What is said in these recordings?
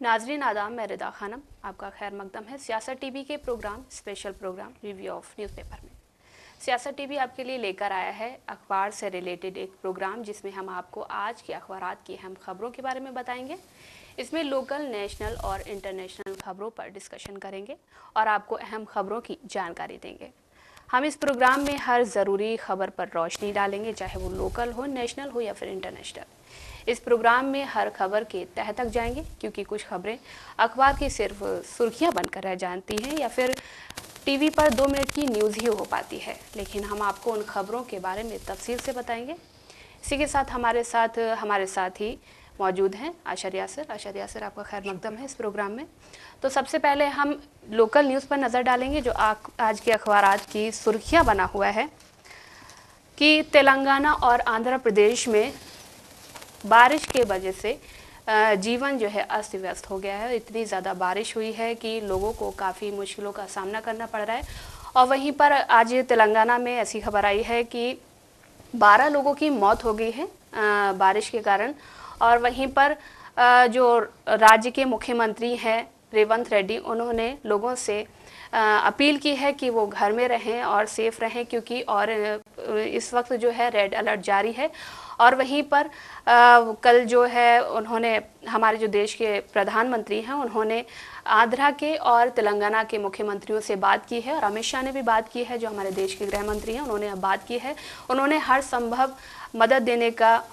नाजरीन आदाब, मैं रिदा खानम आपका खैर मकदम है सियासत टीवी के program special program review of newspaper में। सियासत टीवी आपके लिए लेकर आया है अखबार से रिलेटेड एक प्रोग्राम जिसमें हम आपको आज के अखबारात की अहम खबरों के बारे में बताएंगे। इसमें लोकल, नेशनल और इंटरनेशनल खबरों पर डिस्कशन करेंगे और आपको अहम खबरों की जानकारी देंगे। हम इस प्रोग्राम में हर ज़रूरी खबर पर रोशनी डालेंगे, चाहे वो लोकल हो, नेशनल हो या फिर इंटरनेशनल। इस प्रोग्राम में हर खबर के तह तक जाएंगे, क्योंकि कुछ खबरें अखबार की सिर्फ सुर्खियां बनकर रह जाती हैं या फिर टीवी पर 2 मिनट की न्यूज़ ही हो पाती है, लेकिन हम आपको उन खबरों के बारे में तफसील से बताएंगे। इसी के साथ हमारे साथ ही मौजूद हैं आशर यासर। आपका खैर मकदम है इस प्रोग्राम में। तो सबसे पहले हम लोकल न्यूज़ पर नज़र डालेंगे, जो आज के अखबारात की सुर्खियां बना हुआ है कि तेलंगाना और आंध्र प्रदेश में बारिश के वजह से जीवन जो है अस्त व्यस्त हो गया है। इतनी ज़्यादा बारिश हुई है कि लोगों को काफ़ी मुश्किलों का सामना करना पड़ रहा है। और वहीं पर आज तेलंगाना में ऐसी खबर आई है कि 12 लोगों की मौत हो गई है बारिश के कारण। और वहीं पर जो राज्य के मुख्यमंत्री हैं रेवंत रेड्डी, उन्होंने लोगों से अपील की है कि वो घर में रहें और सेफ रहें, क्योंकि और इस वक्त जो है रेड अलर्ट जारी है। और वहीं पर कल जो है उन्होंने, हमारे जो देश के प्रधानमंत्री हैं, उन्होंने आंध्रा के और तेलंगाना के मुख्यमंत्रियों से बात की है और अमित शाह ने भी बात की है, जो हमारे देश के गृह मंत्री हैं, उन्होंने बात की है। उन्होंने हर संभव मदद देने का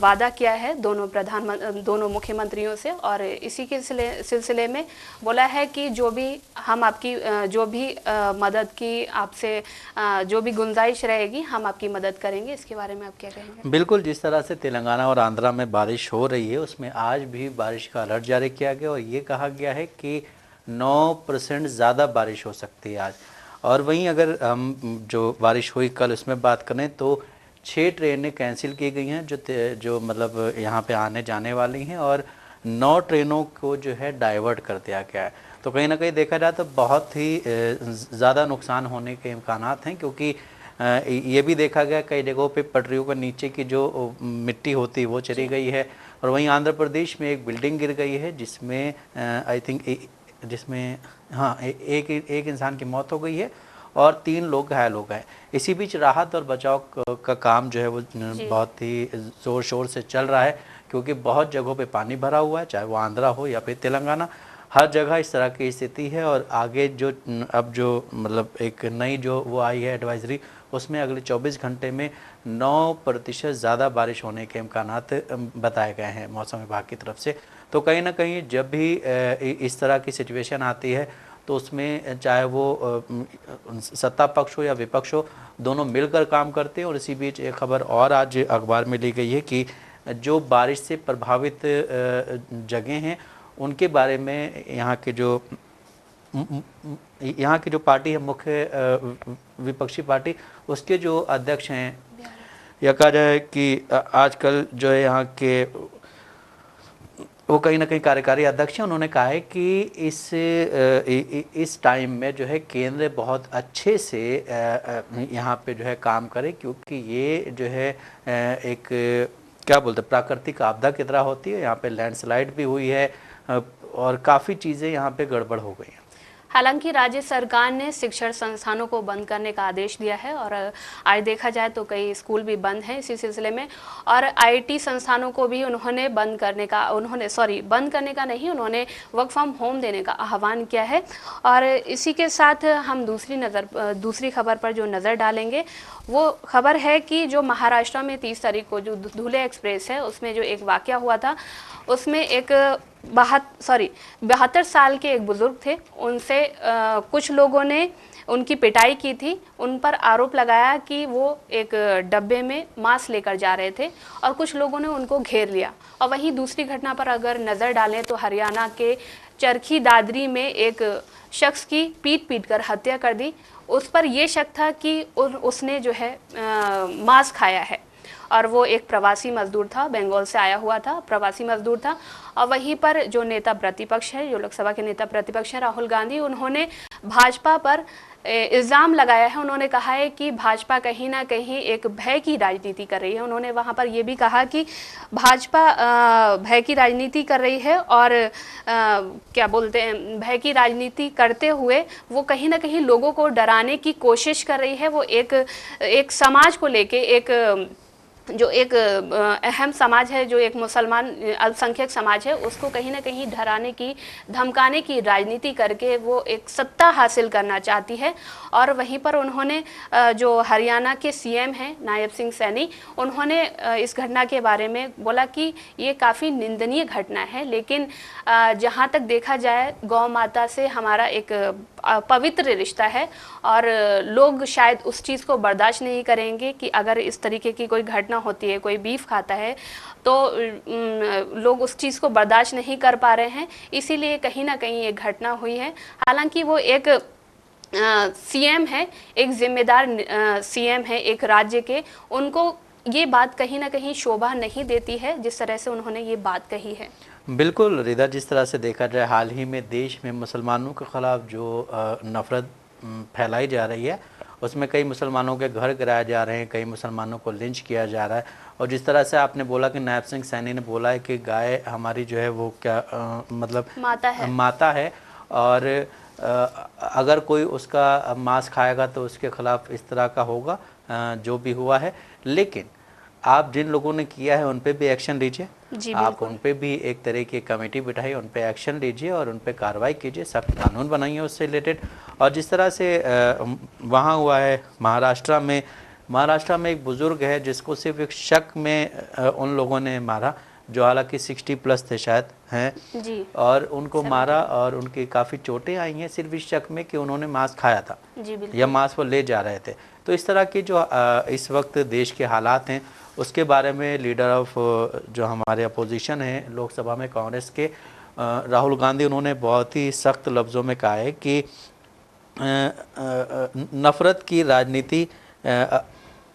वादा किया है दोनों मुख्यमंत्रियों से। और इसी के सिलसिले में बोला है कि जो भी मदद की आपसे जो भी गुंजाइश रहेगी, हम आपकी मदद करेंगे। इसके बारे में आप क्या कहेंगे? बिल्कुल, जिस तरह से तेलंगाना और आंध्रा में बारिश हो रही है, उसमें आज भी बारिश का अलर्ट जारी किया गया और ये कहा गया है कि 9% ज़्यादा बारिश हो सकती है आज। और वहीं अगर हम जो बारिश हुई कल उसमें बात करें तो 6 ट्रेनें कैंसिल की गई हैं जो मतलब यहाँ पे आने जाने वाली हैं, और 9 ट्रेनों को जो है डाइवर्ट कर दिया गया है। तो कहीं ना कहीं देखा जाए तो बहुत ही ज़्यादा नुकसान होने के इम्कानात हैं, क्योंकि ये भी देखा गया कई जगहों पे पटरियों के नीचे की जो मिट्टी होती है वो चली गई है। और वहीं आंध्र प्रदेश में एक बिल्डिंग गिर गई है जिसमें आई थिंक एक इंसान की मौत हो गई है और 3 लोग घायल हो गए। इसी बीच राहत और बचाव का काम जो है वो बहुत ही ज़ोर शोर से चल रहा है, क्योंकि बहुत जगहों पे पानी भरा हुआ है, चाहे वो आंध्रा हो या फिर तेलंगाना, हर जगह इस तरह की स्थिति है। और आगे अब जो मतलब एक नई जो वो आई है एडवाइजरी, उसमें अगले 24 घंटे में 9% ज़्यादा बारिश होने के इम्कानात बताए गए हैं मौसम विभाग की तरफ से। तो कहीं ना कहीं जब भी इस तरह की सिचुएशन आती है तो उसमें चाहे वो सत्ता पक्ष हो या विपक्ष हो, दोनों मिलकर काम करते हैं। और इसी बीच एक खबर और आज अखबार में ली गई है कि जो बारिश से प्रभावित जगह हैं उनके बारे में यहाँ की जो पार्टी है, मुख्य विपक्षी पार्टी, उसके जो अध्यक्ष हैं, या कहा जाए कि आजकल जो है यहाँ के वो कहीं ना कहीं कार्यकारी अध्यक्ष हैं, उन्होंने कहा है कि इस टाइम में जो है केंद्र बहुत अच्छे से यहाँ पे जो है काम करे, क्योंकि ये जो है एक क्या बोलते हैं प्राकृतिक आपदा की तरह होती है। यहाँ पे लैंडस्लाइड भी हुई है और काफ़ी चीज़ें यहाँ पे गड़बड़ हो गई हैं। हालांकि राज्य सरकार ने शिक्षण संस्थानों को बंद करने का आदेश दिया है और आज देखा जाए तो कई स्कूल भी बंद हैं इसी सिलसिले में। और आईटी संस्थानों को भी उन्होंने बंद करने का उन्होंने वर्क फ्रॉम होम देने का आह्वान किया है। और इसी के साथ हम दूसरी खबर पर जो नज़र डालेंगे, वो खबर है कि जो महाराष्ट्र में 30 तारीख को जो धुले एक्सप्रेस है, उसमें जो एक वाकया हुआ था, उसमें एक 72 साल के एक बुजुर्ग थे, उनसे कुछ लोगों ने उनकी पिटाई की थी। उन पर आरोप लगाया कि वो एक डब्बे में मांस लेकर जा रहे थे और कुछ लोगों ने उनको घेर लिया। और वहीं दूसरी घटना पर अगर नज़र डालें तो हरियाणा के चरखी दादरी में एक शख्स की पीट कर हत्या कर दी। उस पर यह शक था कि उसने जो है मांस खाया है। और वो एक प्रवासी मजदूर था, बंगाल से आया हुआ था, प्रवासी मजदूर था। और वहीं पर जो नेता प्रतिपक्ष है, जो लोकसभा के नेता प्रतिपक्ष हैं राहुल गांधी, उन्होंने भाजपा पर इल्ज़ाम लगाया है। उन्होंने कहा है कि भाजपा कहीं ना कहीं एक भय की राजनीति कर रही है। उन्होंने वहां पर यह भी कहा कि भाजपा भय की राजनीति कर रही है और क्या बोलते हैं, भय की राजनीति करते हुए वो कहीं ना कहीं लोगों को डराने की कोशिश कर रही है। वो एक समाज को लेके, जो एक अहम समाज है, जो एक मुसलमान अल्पसंख्यक समाज है, उसको कहीं ना कहीं डराने की, धमकाने की राजनीति करके वो एक सत्ता हासिल करना चाहती है। और वहीं पर उन्होंने जो हरियाणा के सीएम हैं नायब सिंह सैनी, उन्होंने इस घटना के बारे में बोला कि ये काफ़ी निंदनीय घटना है, लेकिन जहाँ तक देखा जाए गौ माता से हमारा एक पवित्र रिश्ता है और लोग शायद उस चीज़ को बर्दाश्त नहीं करेंगे कि अगर इस तरीके की कोई घटना होती है, कोई बीफ खाता है, तो लोग उस चीज़ को बर्दाश्त नहीं कर पा रहे हैं। इसीलिए कहीं ना कहीं ये घटना हुई है। हालांकि वो एक सीएम है, एक जिम्मेदार सीएम है एक राज्य के, उनको ये बात कहीं ना कहीं शोभा नहीं देती है जिस तरह से उन्होंने ये बात कही है। बिल्कुल रिदा, जिस तरह से देखा जाए हाल ही में देश में मुसलमानों के ख़िलाफ़ जो नफ़रत फैलाई जा रही है, उसमें कई मुसलमानों के घर गिराए जा रहे हैं, कई मुसलमानों को लिंच किया जा रहा है। और जिस तरह से आपने बोला कि नायब सिंह सैनी ने बोला है कि गाय हमारी जो है वो क्या मतलब माता है और अगर कोई उसका मांस खाएगा तो उसके ख़िलाफ़ इस तरह का होगा जो भी हुआ है। लेकिन आप जिन लोगों ने किया है उन पे भी एक्शन लीजिए, आप उन पे भी एक तरह की कमेटी बिठाइए, उन पे एक्शन लीजिए और उन पे कार्रवाई कीजिए, सख्त कानून बनाइए उससे रिलेटेड। और जिस तरह से वहाँ हुआ है महाराष्ट्र में एक बुज़ुर्ग है जिसको सिर्फ एक शक में उन लोगों ने मारा, जो हालांकि 60+ थे शायद हैं जी, और उनको मारा और उनकी काफ़ी चोटें आई हैं सिर्फ इस शक में कि उन्होंने मांस खाया था या मांस वो ले जा रहे थे। तो इस तरह की जो इस वक्त देश के हालात हैं उसके बारे में लीडर ऑफ जो हमारे अपोजिशन हैं लोकसभा में कांग्रेस के राहुल गांधी, उन्होंने बहुत ही सख्त लफ्ज़ों में कहा है कि नफ़रत की राजनीति,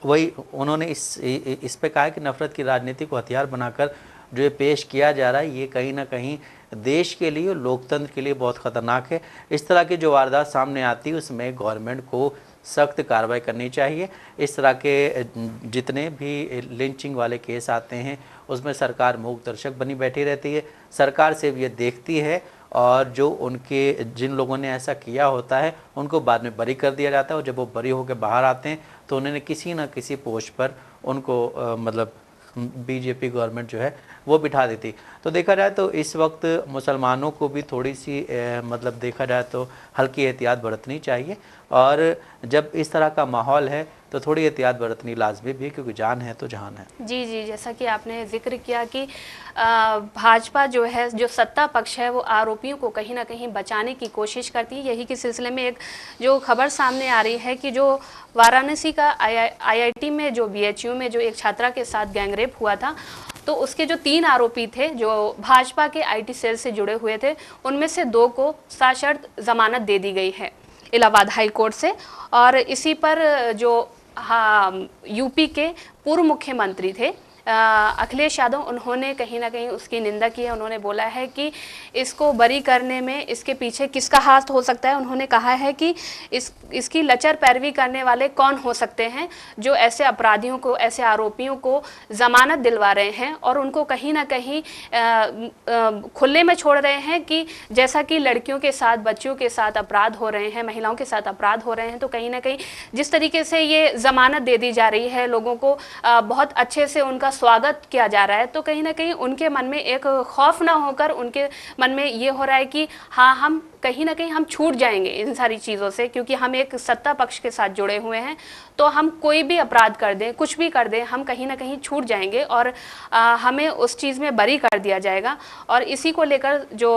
वही उन्होंने इस पे कहा है कि नफ़रत की राजनीति को हथियार बनाकर जो ये पेश किया जा रहा है ये कहीं ना कहीं देश के लिए, लोकतंत्र के लिए बहुत ख़तरनाक है। इस तरह की जो वारदात सामने आती है उसमें गवर्नमेंट को सख्त कार्रवाई करनी चाहिए। इस तरह के जितने भी लिंचिंग वाले केस आते हैं उसमें सरकार मूक दर्शक बनी बैठी रहती है, सरकार सिर्फ ये देखती है और जो उनके जिन लोगों ने ऐसा किया होता है उनको बाद में बरी कर दिया जाता है और जब वो बरी होकर बाहर आते हैं तो उन्होंने किसी न किसी पोस्ट पर उनको मतलब बीजेपी गवर्नमेंट जो है वो बिठा देती। तो देखा जाए तो इस वक्त मुसलमानों को भी थोड़ी सी मतलब देखा जाए तो हल्की एहतियात बरतनी चाहिए और जब इस तरह का माहौल है तो थोड़ी एहतियात बरतनी लाजमी भी, क्योंकि जान है तो जहान है। जी जी, जैसा कि आपने जिक्र किया कि भाजपा जो है, जो सत्ता पक्ष है, वो आरोपियों को कहीं ना कहीं बचाने की कोशिश करती है। यही के सिलसिले में एक जो खबर सामने आ रही है कि जो वाराणसी का IIT में जो BHU में जो एक छात्रा के साथ गैंगरेप हुआ था, तो उसके जो 3 आरोपी थे जो भाजपा के IT सेल से जुड़े हुए थे, उनमें से 2 को सशर्त जमानत दे दी गई है इलाहाबाद हाई कोर्ट से। और इसी पर जो यूपी के पूर्व मुख्यमंत्री थे अखिलेश यादव, उन्होंने कहीं ना कहीं उसकी निंदा की है। उन्होंने बोला है कि इसको बरी करने में इसके पीछे किसका हाथ हो सकता है। उन्होंने कहा है कि इसकी लचर पैरवी करने वाले कौन हो सकते हैं जो ऐसे अपराधियों को, ऐसे आरोपियों को ज़मानत दिलवा रहे हैं और उनको कहीं ना कहीं खुले में छोड़ रहे हैं कि जैसा कि लड़कियों के साथ, बच्चियों के साथ अपराध हो रहे हैं, महिलाओं के साथ अपराध हो रहे हैं। तो कहीं ना कहीं जिस तरीके से ये ज़मानत दे दी जा रही है, लोगों को बहुत अच्छे से उनका स्वागत किया जा रहा है, तो कहीं ना कहीं उनके मन में एक खौफ ना होकर उनके मन में ये हो रहा है कि हाँ, हम कहीं ना कहीं हम छूट जाएंगे इन सारी चीज़ों से, क्योंकि हम एक सत्ता पक्ष के साथ जुड़े हुए हैं। तो हम कोई भी अपराध कर दें, कुछ भी कर दें, हम कहीं ना कहीं छूट जाएंगे और हमें उस चीज़ में बरी कर दिया जाएगा। और इसी को लेकर जो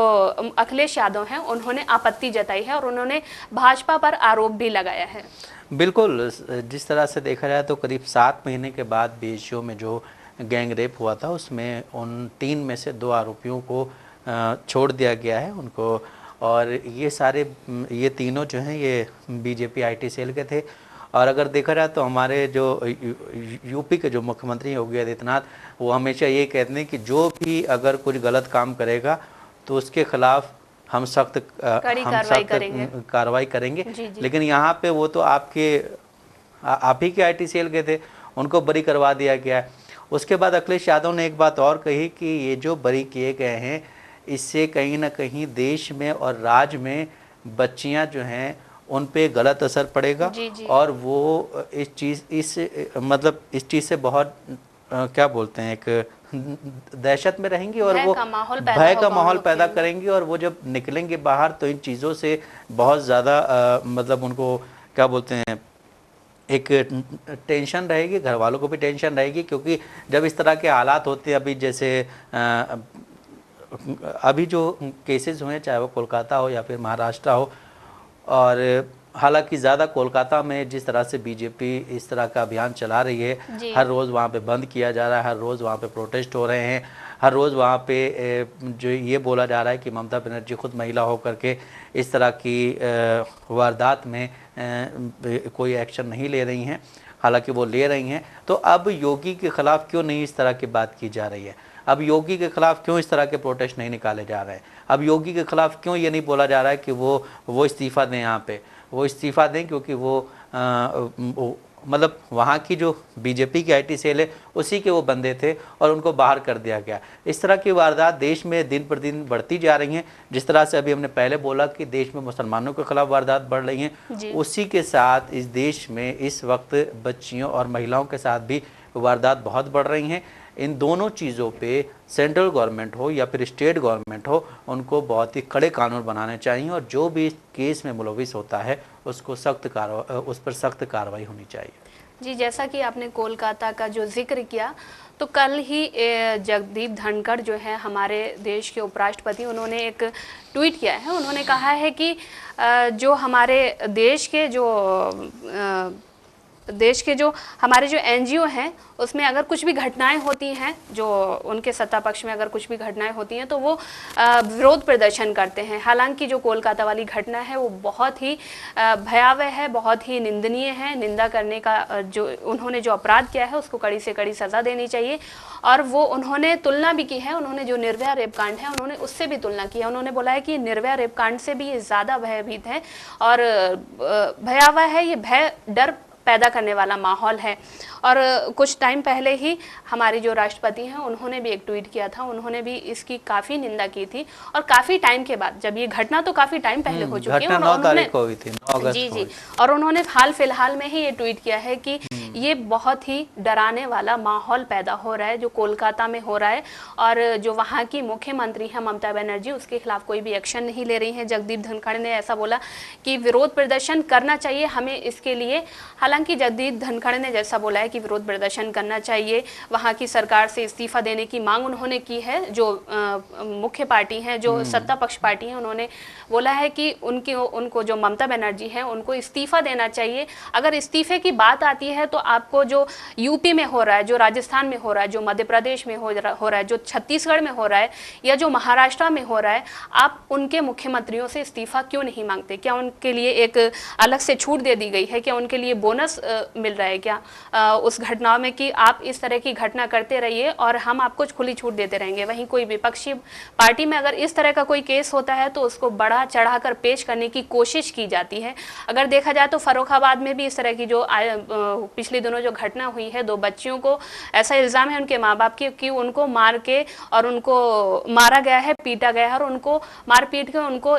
अखिलेश यादव हैं उन्होंने आपत्ति जताई है और उन्होंने भाजपा पर आरोप भी लगाया है। बिल्कुल, जिस तरह से देखा जाए तो करीब 7 महीने के बाद BHU में जो गैंग रेप हुआ था उसमें उन 3 में से 2 आरोपियों को छोड़ दिया गया है उनको। और ये तीनों जो हैं ये BJP IT सेल के थे और अगर देखा जाए तो हमारे जो यूपी के जो मुख्यमंत्री योगी आदित्यनाथ, वो हमेशा ये कहते हैं कि जो भी अगर कुछ गलत काम करेगा तो उसके खिलाफ हम सख्त कार्रवाई करेंगे। जी जी। लेकिन यहाँ पे वो तो आप ही के IT सेल के थे, उनको बरी करवा दिया गया है। उसके बाद अखिलेश यादव ने एक बात और कही कि ये जो बरी किए गए हैं, इससे कहीं ना कहीं देश में और राज्य में बच्चियां जो हैं उन पे गलत असर पड़ेगा। जी जी। और वो इस चीज़ से बहुत क्या बोलते हैं, एक दहशत में रहेंगी और वो भय का माहौल पैदा करेंगी। और वो जब निकलेंगे बाहर तो इन चीज़ों से बहुत ज़्यादा मतलब उनको क्या बोलते हैं, एक टेंशन रहेगी, घर वालों को भी टेंशन रहेगी। क्योंकि जब इस तरह के हालात होते हैं, अभी जैसे अभी जो केसेस हुए, चाहे वो कोलकाता हो या फिर महाराष्ट्र हो, और हालांकि ज़्यादा कोलकाता में जिस तरह से बीजेपी इस तरह का अभियान चला रही है, हर रोज़ वहाँ पे बंद किया जा रहा है, हर रोज़ वहाँ पे प्रोटेस्ट हो रहे हैं, हर रोज़ वहाँ पे जो ये बोला जा रहा है कि ममता बनर्जी खुद महिला होकर के इस तरह की वारदात में कोई एक्शन नहीं ले रही हैं, हालांकि वो ले रही हैं। तो अब योगी के ख़िलाफ़ क्यों नहीं इस तरह की बात की जा रही है? अब योगी के ख़िलाफ़ क्यों इस तरह के प्रोटेस्ट नहीं निकाले जा रहे हैं? अब योगी के ख़िलाफ़ क्यों ये नहीं बोला जा रहा है कि वो इस्तीफ़ा दें? यहाँ पे वो इस्तीफ़ा दें क्योंकि वो मतलब वहाँ की जो बीजेपी की IT सेल है उसी के वो बंदे थे और उनको बाहर कर दिया गया। इस तरह की वारदात देश में दिन पर दिन बढ़ती जा रही हैं। जिस तरह से अभी हमने पहले बोला कि देश में मुसलमानों के खिलाफ वारदात बढ़ रही हैं, उसी के साथ इस देश में इस वक्त बच्चियों और महिलाओं के साथ भी वारदात बहुत बढ़ रही हैं। इन दोनों चीज़ों पे सेंट्रल गवर्नमेंट हो या फिर स्टेट गवर्नमेंट हो, उनको बहुत ही कड़े कानून बनाने चाहिए और जो भी इस केस में मुलविस होता है उसको उस पर सख्त कार्रवाई होनी चाहिए। जी, जैसा कि आपने कोलकाता का जो जिक्र किया, तो कल ही जगदीप धनखड़ जो है हमारे देश के उपराष्ट्रपति, उन्होंने एक ट्वीट किया है। उन्होंने कहा है कि जो हमारे देश के जो हमारे जो NGO हैं उसमें अगर कुछ भी घटनाएं होती हैं, जो उनके सत्ता पक्ष में अगर कुछ भी घटनाएं होती हैं तो वो विरोध प्रदर्शन करते हैं। हालांकि जो कोलकाता वाली घटना है वो बहुत ही भयावह है, बहुत ही निंदनीय है। निंदा करने का जो उन्होंने जो अपराध किया है उसको कड़ी से कड़ी सज़ा देनी चाहिए। और वो उन्होंने तुलना भी की है, उन्होंने जो निर्भया रेप कांड है उन्होंने उससे भी तुलना की है। उन्होंने बोला है कि निर्भया रेप कांड से भी ये ज़्यादा भयभीत है और भयावह है, ये भय डर पैदा करने वाला माहौल है। और कुछ टाइम पहले ही हमारे जो राष्ट्रपति हैं उन्होंने भी एक ट्वीट किया था, उन्होंने भी इसकी काफ़ी निंदा की थी। और काफ़ी टाइम के बाद, जब ये घटना तो काफ़ी टाइम पहले हो चुकी है, 9 तारीख को हुई थी, 9 अगस्त जी जी, और उन्होंने हाल फिलहाल में ही ये ट्वीट किया है कि ये बहुत ही डराने वाला माहौल पैदा हो रहा है जो कोलकाता में हो रहा है। और जो वहाँ की मुख्यमंत्री हैं ममता बनर्जी, उसके खिलाफ कोई भी एक्शन नहीं ले रही हैं। जगदीप धनखड़ ने ऐसा बोला कि विरोध प्रदर्शन करना चाहिए हमें इसके लिए। हालांकि जगदीप धनखड़ ने जैसा बोला है कि विरोध प्रदर्शन करना चाहिए, वहाँ की सरकार से इस्तीफा देने की मांग उन्होंने की है। जो मुख्य पार्टी हैं, जो सत्ता पक्ष पार्टी हैं, उन्होंने बोला है कि उनको जो ममता बनर्जी हैं उनको इस्तीफा देना चाहिए। अगर इस्तीफे की बात आती है तो आपको जो यूपी में हो रहा है, जो राजस्थान में हो रहा है, जो मध्य प्रदेश में हो रहा है, जो छत्तीसगढ़ में हो रहा है या जो महाराष्ट्र में हो रहा है, आप उनके मुख्यमंत्रियों से इस्तीफा क्यों नहीं मांगते? क्या उनके लिए एक अलग से छूट दे दी गई है? क्या उनके लिए बोनस मिल रहा है क्या उस घटनाओं में कि आप इस तरह की घटना करते रहिए और हम आपको खुली छूट देते रहेंगे? वहीं कोई विपक्षी पार्टी में अगर इस तरह का कोई केस होता है तो उसको बढ़ा चढ़ाकर पेश करने की कोशिश की जाती है। अगर देखा जाए तो फर्रुखाबाद में भी इस तरह की जो पिछले दिनों जो घटना हुई है, 2 बच्चियों को ऐसा इल्ज़ाम है उनके माँ बाप की कि उनको मार के और उनको मारा गया है, पीटा गया है और उनको मार पीट के उनको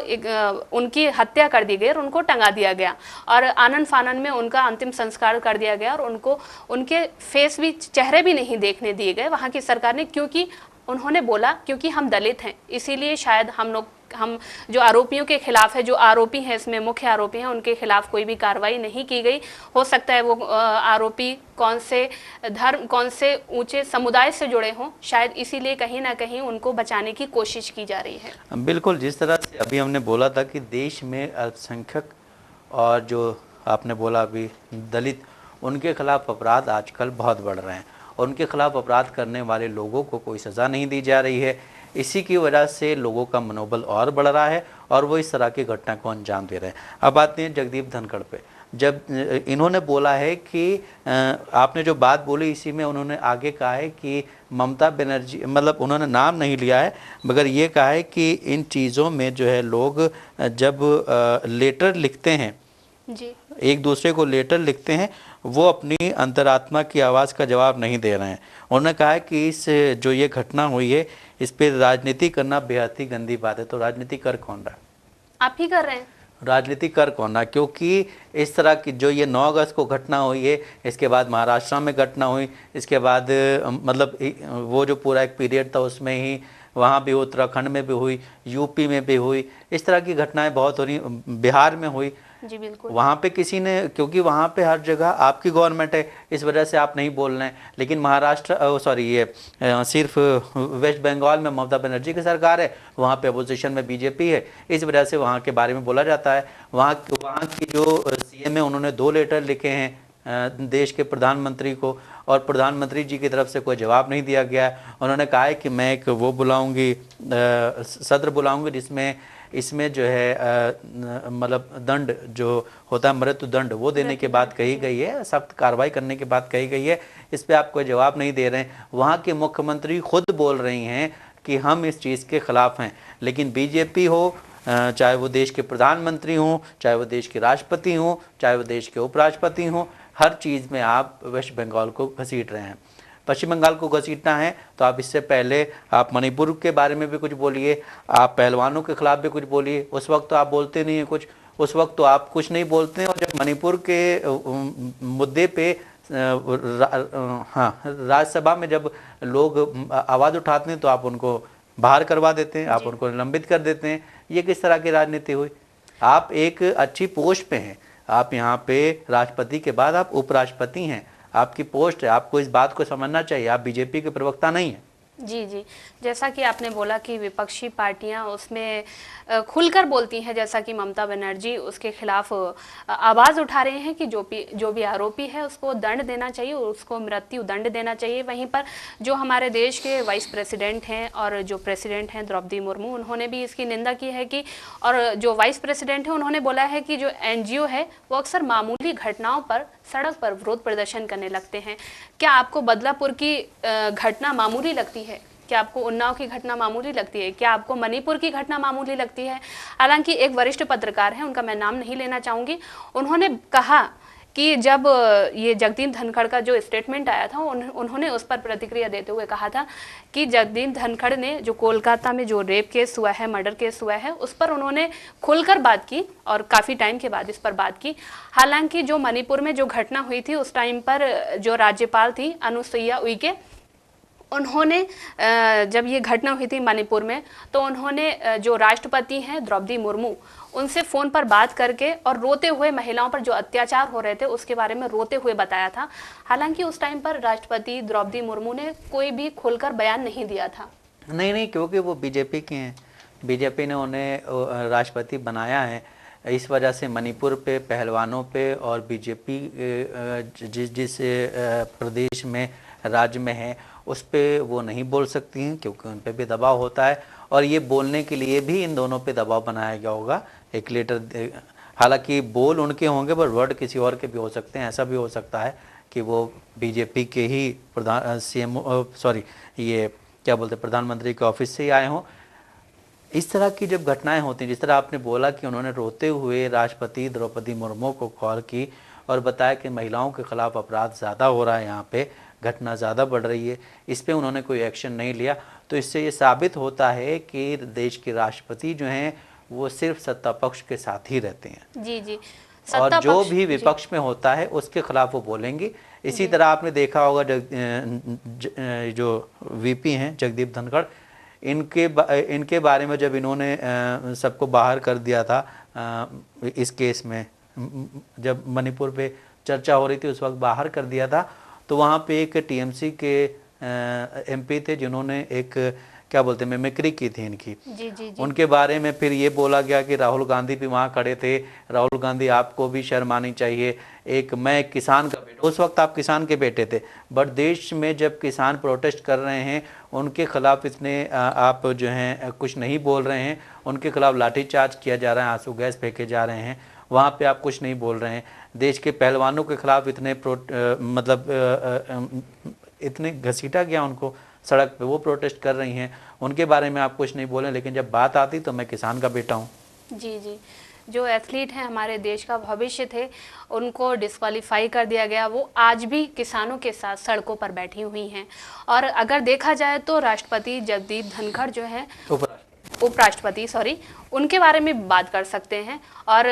उनकी हत्या कर दी गई और उनको टंगा दिया गया और आनन फानन में उनका अंतिम संस्कार कर दिया गया और उनको उनके फेस भी, चेहरे भी नहीं देखने दिए गए वहाँ की सरकार ने, क्योंकि उन्होंने बोला क्योंकि हम दलित हैं, इसीलिए शायद हम जो आरोपियों के खिलाफ है, जो आरोपी हैं, इसमें मुख्य आरोपी हैं, उनके खिलाफ कोई भी कार्रवाई नहीं की गई। हो सकता है वो आरोपी कौन से धर्म, कौन से ऊंचे समुदाय से जुड़े हों, शायद इसीलिए कहीं ना कहीं उनको बचाने की कोशिश की जा रही है। बिल्कुल, जिस तरह से अभी हमने बोला था कि देश में अल्पसंख्यक और जो आपने बोला अभी दलित, उनके खिलाफ अपराध आजकल बहुत बढ़ रहे हैं और उनके खिलाफ अपराध करने वाले लोगों को कोई सज़ा नहीं दी जा रही है। इसी की वजह से लोगों का मनोबल और बढ़ रहा है और वो इस तरह की घटना को अंजाम दे रहे हैं। अब आते हैं जगदीप धनखड़ पे। जब इन्होंने बोला है कि आपने जो बात बोली इसी में उन्होंने आगे कहा है कि ममता बनर्जी, मतलब उन्होंने नाम नहीं लिया है मगर ये कहा है कि इन चीज़ों में जो है लोग जब लेटर लिखते हैं जी, एक दूसरे को लेटर लिखते हैं, वो अपनी अंतरात्मा की आवाज़ का जवाब नहीं दे रहे हैं। उन्होंने कहा है कि इस जो ये घटना हुई है इस पर राजनीति करना बेहद ही गंदी बात है। तो राजनीति कर कौन रहा है? आप ही कर रहे हैं। राजनीति कर कौन रहा? क्योंकि इस तरह की जो ये 9 अगस्त को घटना हुई है, इसके बाद महाराष्ट्र में घटना हुई, इसके बाद मतलब वो जो पूरा एक पीरियड था उसमें ही वहाँ भी उत्तराखंड में भी हुई, यूपी में भी हुई, इस तरह की घटनाएं बहुत हो रही, बिहार में हुई। जी बिल्कुल। वहाँ पे किसी ने, क्योंकि वहाँ पे हर जगह आपकी गवर्नमेंट है इस वजह से आप नहीं बोल रहे हैं, लेकिन महाराष्ट्र सॉरी ये सिर्फ वेस्ट बंगाल में ममता बनर्जी की सरकार है, वहाँ पे अपोजिशन में बीजेपी है, इस वजह से वहाँ के बारे में बोला जाता है। वहाँ की जो सीएम है उन्होंने 2 लेटर लिखे हैं देश के प्रधानमंत्री को और प्रधानमंत्री जी की तरफ से कोई जवाब नहीं दिया गया है। उन्होंने कहा है कि मैं एक वो बुलाऊंगी, सत्र बुलाऊंगी जिसमें इसमें जो है मतलब दंड जो होता है मृत्यु दंड वो देने के बात कही गई है, सख्त कार्रवाई करने की बात कही गई है। इस पे आप कोई जवाब नहीं दे रहे हैं। वहाँ के मुख्यमंत्री खुद बोल रही हैं कि हम इस चीज़ के खिलाफ हैं, लेकिन बीजेपी हो, चाहे वो देश के प्रधानमंत्री हों, चाहे वो देश के राष्ट्रपति हों, चाहे वो देश के उपराष्ट्रपति हों, हर चीज़ में आप वेस्ट बंगाल को घसीट रहे हैं। पश्चिम बंगाल को घसीटना है तो आप इससे पहले आप मणिपुर के बारे में भी कुछ बोलिए, आप पहलवानों के खिलाफ भी कुछ बोलिए। उस वक्त तो आप बोलते नहीं हैं कुछ, उस वक्त तो आप कुछ नहीं बोलते हैं। और जब मणिपुर के मुद्दे पे हाँ राज्यसभा में जब लोग आवाज़ उठाते हैं तो आप उनको बाहर करवा देते हैं, आप उनको निलंबित कर देते हैं। ये किस तरह की राजनीति हुई? आप एक अच्छी पोस्ट पे हैं, आप यहाँ पे राष्ट्रपति के बाद आप उपराष्ट्रपति हैं, आपकी पोस्ट है, आपको इस बात को समझना चाहिए। आप बीजेपी के प्रवक्ता नहीं हैं। जी जी, जैसा कि आपने बोला कि विपक्षी पार्टियां उसमें खुलकर बोलती हैं, जैसा कि ममता बनर्जी उसके खिलाफ आवाज़ उठा रहे हैं कि जो भी आरोपी है उसको दंड देना चाहिए, उसको मृत्यु दंड देना चाहिए। वहीं पर जो हमारे देश के वाइस प्रेसिडेंट हैं और जो प्रेसिडेंट हैं द्रौपदी मुर्मू, उन्होंने भी इसकी निंदा की है कि, और जो वाइस प्रेसिडेंट है उन्होंने बोला है कि जो एनजीओ है वो अक्सर मामूली घटनाओं पर सड़क पर विरोध प्रदर्शन करने लगते हैं। क्या आपको बदलापुर की घटना मामूली लगती है? क्या आपको उन्नाव की घटना मामूली लगती है? क्या आपको मणिपुर की घटना मामूली लगती है? हालांकि एक वरिष्ठ पत्रकार हैं, उनका मैं नाम नहीं लेना चाहूँगी, उन्होंने कहा कि जब ये जगदीप धनखड़ का जो स्टेटमेंट आया था उन्होंने उस पर प्रतिक्रिया देते हुए कहा था कि जगदीप धनखड़ ने जो कोलकाता में जो रेप केस हुआ है, मर्डर केस हुआ है, उस पर उन्होंने खुलकर बात की और काफ़ी टाइम के बाद इस पर बात की। हालांकि जो मणिपुर में जो घटना हुई थी उस टाइम पर जो राज्यपाल थी अनुसुईया उइके, उन्होंने जब ये घटना हुई थी मणिपुर में तो उन्होंने जो राष्ट्रपति हैं द्रौपदी मुर्मू उनसे फ़ोन पर बात करके और रोते हुए महिलाओं पर जो अत्याचार हो रहे थे उसके बारे में रोते हुए बताया था। हालांकि उस टाइम पर राष्ट्रपति द्रौपदी मुर्मू ने कोई भी खुलकर बयान नहीं दिया था। नहीं, क्योंकि वो बीजेपी के हैं, बीजेपी ने उन्हें राष्ट्रपति बनाया है। इस वजह से मणिपुर पे, पहलवानों पे और बीजेपी जिस प्रदेश में, राज्य में है उस पे वो नहीं बोल सकती हैं क्योंकि उन पे भी दबाव होता है। और ये बोलने के लिए भी इन दोनों पे दबाव बनाया गया होगा। एक लेटर, हालांकि बोल उनके होंगे पर वर्ड किसी और के भी हो सकते हैं। ऐसा भी हो सकता है कि वो बीजेपी के ही प्रधानमंत्री के ऑफिस से ही आए हों। इस तरह की जब घटनाएं होती हैं, जिस तरह आपने बोला कि उन्होंने रोते हुए राष्ट्रपति द्रौपदी मुर्मू को कॉल की और बताया कि महिलाओं के खिलाफ अपराध ज़्यादा हो रहा है, यहाँ पे घटना ज़्यादा बढ़ रही है, इस पे उन्होंने कोई एक्शन नहीं लिया, तो इससे ये साबित होता है कि देश के राष्ट्रपति जो हैं वो सिर्फ सत्ता पक्ष के साथ ही रहते हैं। जी जी, और जो भी विपक्ष में होता है उसके खिलाफ वो बोलेंगे। इसी तरह आपने देखा होगा जो वीपी हैं जगदीप धनखड़, इनके बारे में जब इन्होंने सबको बाहर कर दिया था इस केस में, जब मणिपुर पे चर्चा हो रही थी उस वक्त बाहर कर दिया था, तो वहाँ पे एक टीएमसी के एमपी थे जिन्होंने एक क्या बोलते हैं मिमिक्री की थी इनकी। जी। उनके बारे में फिर ये बोला गया कि राहुल गांधी भी वहाँ खड़े थे, राहुल गांधी आपको भी शर्म आनी चाहिए, मैं एक किसान का बेटा, उस वक्त आप किसान के बेटे थे, बट देश में जब किसान प्रोटेस्ट कर रहे हैं उनके खिलाफ इतने आप जो हैं कुछ नहीं बोल रहे हैं, उनके खिलाफ लाठीचार्ज किया जा रहा है, आंसू गैस फेंके जा रहे हैं, वहाँ पे आप कुछ नहीं बोल रहे हैं। देश के पहलवानों के खिलाफ इतने इतने घसीटा गया उनको सड़क पे, वो प्रोटेस्ट कर रही हैं, उनके बारे में आप कुछ नहीं बोले। लेकिन जब बात आती तो मैं किसान का बेटा हूँ। जी जी, जो एथलीट हैं, हमारे देश का भविष्य थे, उनको डिस्क्वालीफाई कर दिया गया। वो आज भी किसानों के साथ सड़कों पर बैठी हुई हैं। और अगर देखा जाए तो राष्ट्रपति जगदीप धनखड़ जो है, उपराष्ट्रपति सॉरी, उनके बारे में बात कर सकते हैं। और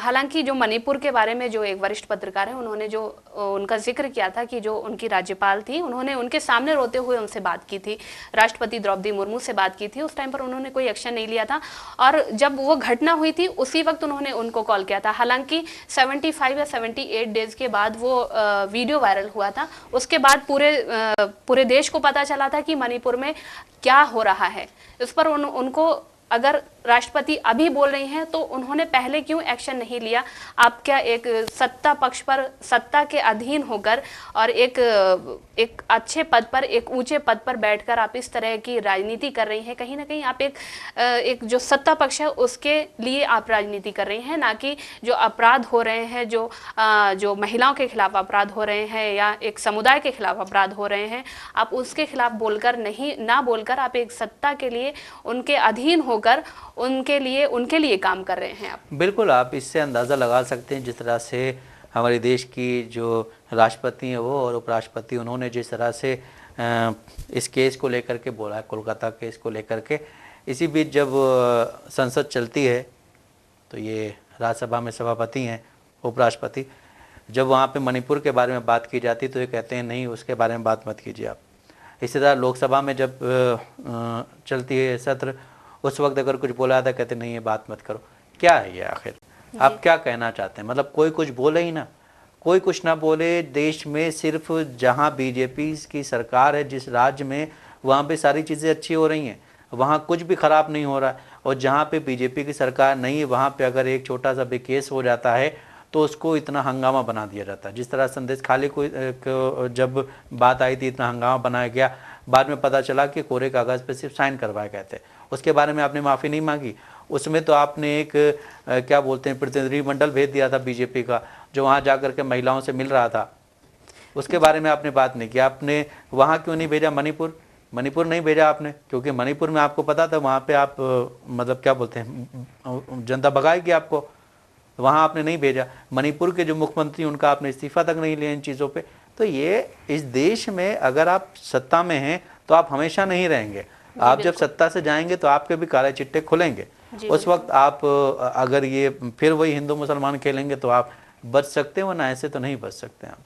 हालांकि जो मणिपुर के बारे में जो एक वरिष्ठ पत्रकार है, उन्होंने जो उनका जिक्र किया था कि जो उनकी राज्यपाल थी, उन्होंने उनके सामने रोते हुए उनसे बात की थी, राष्ट्रपति द्रौपदी मुर्मू से बात की थी। उस टाइम पर उन्होंने कोई एक्शन नहीं लिया था। और जब वो घटना हुई थी उसी वक्त उन्होंने उनको कॉल किया था। हालांकि 75 या 78 डेज के बाद वो वीडियो वायरल हुआ था। उसके बाद पूरे देश को पता चला था कि मणिपुर में क्या हो रहा है। इस पर उनको अगर राष्ट्रपति अभी बोल रही हैं तो उन्होंने पहले क्यों एक्शन नहीं लिया? आप क्या एक सत्ता पक्ष पर, सत्ता के अधीन होकर और एक अच्छे पद पर, एक ऊंचे पद पर बैठकर आप इस तरह की राजनीति कर रही हैं? कहीं ना कहीं आप एक जो सत्ता पक्ष है उसके लिए आप राजनीति कर रही हैं, ना कि जो अपराध हो रहे हैं, जो महिलाओं के खिलाफ अपराध हो रहे हैं या एक समुदाय के खिलाफ अपराध हो रहे हैं, आप उसके खिलाफ ना बोलकर आप एक सत्ता के लिए उनके अधीन होकर उनके लिए काम कर रहे हैं आप। बिल्कुल, आप इससे अंदाज़ा लगा सकते हैं जिस तरह से हमारे देश की जो राष्ट्रपति हैं वो और उपराष्ट्रपति, उन्होंने जिस तरह से इस केस को लेकर के बोला है, कोलकाता केस को लेकर के। इसी बीच जब संसद चलती है तो ये राज्यसभा में सभापति हैं उपराष्ट्रपति, जब वहाँ पे मणिपुर के बारे में बात की जाती तो ये कहते हैं नहीं, उसके बारे में बात मत कीजिए आप। इसी तरह लोकसभा में जब चलती है सत्र, उस वक्त अगर कुछ बोला था कहते नहीं ये बात मत करो। क्या है ये आखिर? आप क्या कहना चाहते हैं? मतलब कोई कुछ बोले ही ना, कोई कुछ ना बोले। देश में सिर्फ जहां बीजेपी की सरकार है, जिस राज्य में, वहां पे सारी चीज़ें अच्छी हो रही हैं, वहां कुछ भी खराब नहीं हो रहा है। और जहां पे बीजेपी की सरकार नहीं है, वहां पे अगर एक छोटा सा भी केस हो जाता है तो उसको इतना हंगामा बना दिया जाता है। जिस तरह संदेश खाली को जब बात आई थी इतना हंगामा बनाया गया, बाद में पता चला कि कोरे कागज़ पे सिर्फ साइन करवाए गए थे। उसके बारे में आपने माफ़ी नहीं मांगी। उसमें तो आपने एक क्या बोलते हैं, प्रतिनिधिमंडल भेज दिया था बीजेपी का, जो वहाँ जा कर के महिलाओं से मिल रहा था। उसके बारे में आपने बात नहीं की। आपने वहाँ क्यों नहीं भेजा? मणिपुर नहीं भेजा आपने, क्योंकि मणिपुर में आपको पता था वहाँ पे आप मतलब क्या बोलते हैं, जनता भगाएगी आपको। वहाँ आपने नहीं भेजा। मणिपुर के जो मुख्यमंत्री, उनका आपने इस्तीफा तक नहीं लिया इन चीज़ों पे। तो ये इस देश में अगर आप सत्ता में हैं तो आप हमेशा नहीं रहेंगे। आप जब सत्ता से जाएंगे तो आपके भी काले चिट्टे खुलेंगे। उस वक्त आप अगर ये फिर वही हिंदू मुसलमान खेलेंगे तो आप बच सकते हैं, वरना ऐसे तो नहीं बच सकते आप।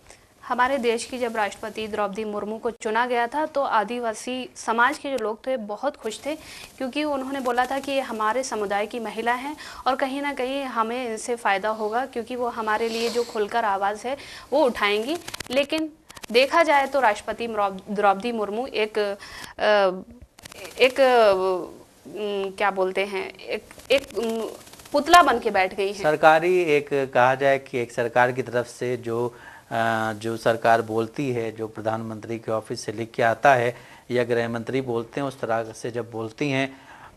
हमारे देश की जब राष्ट्रपति द्रौपदी मुर्मू को चुना गया था तो आदिवासी समाज के जो लोग थे बहुत खुश थे, क्योंकि उन्होंने बोला था कि ये हमारे समुदाय की महिला हैं और कहीं ना कहीं हमें इनसे फ़ायदा होगा, क्योंकि वो हमारे लिए जो खुलकर आवाज़ है वो उठाएंगी। लेकिन देखा जाए तो राष्ट्रपति द्रौपदी मुर्मू एक क्या बोलते हैं, एक पुतला बन के बैठ गई है। सरकारी एक कहा जाए कि एक सरकार की तरफ से जो सरकार बोलती है, जो प्रधानमंत्री के ऑफिस से लिख के आता है या गृह मंत्री बोलते हैं, उस तरह से जब बोलती हैं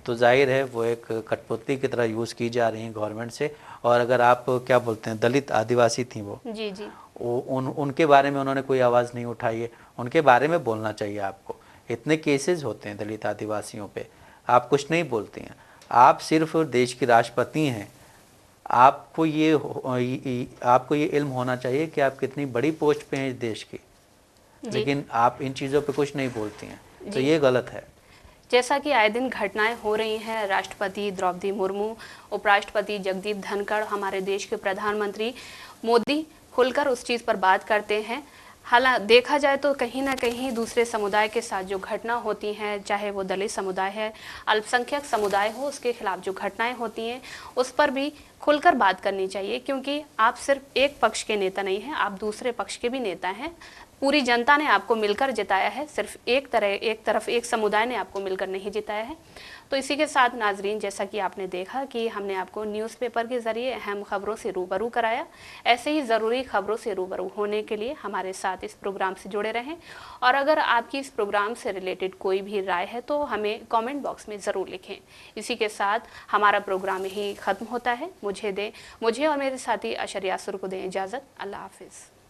तो जाहिर है वो एक कठपुतली की तरह यूज़ की जा रही हैं गवर्नमेंट से। और अगर आप क्या बोलते हैं, दलित आदिवासी थी वो, जी जी, उनके बारे में उन्होंने कोई आवाज़ नहीं उठाई है। उनके बारे में बोलना चाहिए आपको। इतने केसेस होते हैं दलित आदिवासियों पे, आप कुछ नहीं बोलती हैं। आप सिर्फ देश की राष्ट्रपति हैं। आपको ये इल्म होना चाहिए कि आप कितनी बड़ी पोस्ट पे हैं इस देश की, लेकिन आप इन चीज़ों पे कुछ नहीं बोलती हैं, तो ये गलत है। जैसा कि आए दिन घटनाएं हो रही हैं, राष्ट्रपति द्रौपदी मुर्मू, उपराष्ट्रपति जगदीप धनखड़, हमारे देश के प्रधानमंत्री मोदी खुलकर उस चीज़ पर बात करते हैं। हालांकि देखा जाए तो कहीं ना कहीं दूसरे समुदाय के साथ जो घटना होती हैं, चाहे वो दलित समुदाय है, अल्पसंख्यक समुदाय हो, उसके खिलाफ जो घटनाएं होती हैं उस पर भी खुलकर बात करनी चाहिए, क्योंकि आप सिर्फ एक पक्ष के नेता नहीं हैं, आप दूसरे पक्ष के भी नेता हैं। पूरी जनता ने आपको मिलकर जिताया है, सिर्फ एक तरफ एक समुदाय ने आपको मिलकर नहीं जिताया है। तो इसी के साथ नाजरीन, जैसा कि आपने देखा कि हमने आपको न्यूज़पेपर के ज़रिए अहम खबरों से रूबरू कराया। ऐसे ही ज़रूरी खबरों से रूबरू होने के लिए हमारे साथ इस प्रोग्राम से जुड़े रहें। और अगर आपकी इस प्रोग्राम से रिलेटेड कोई भी राय है तो हमें कमेंट बॉक्स में ज़रूर लिखें। इसी के साथ हमारा प्रोग्राम यही ख़त्म होता है। मुझे और मेरे साथी अशर यासुर को दें इजाज़त। अल्लाह हाफिज़।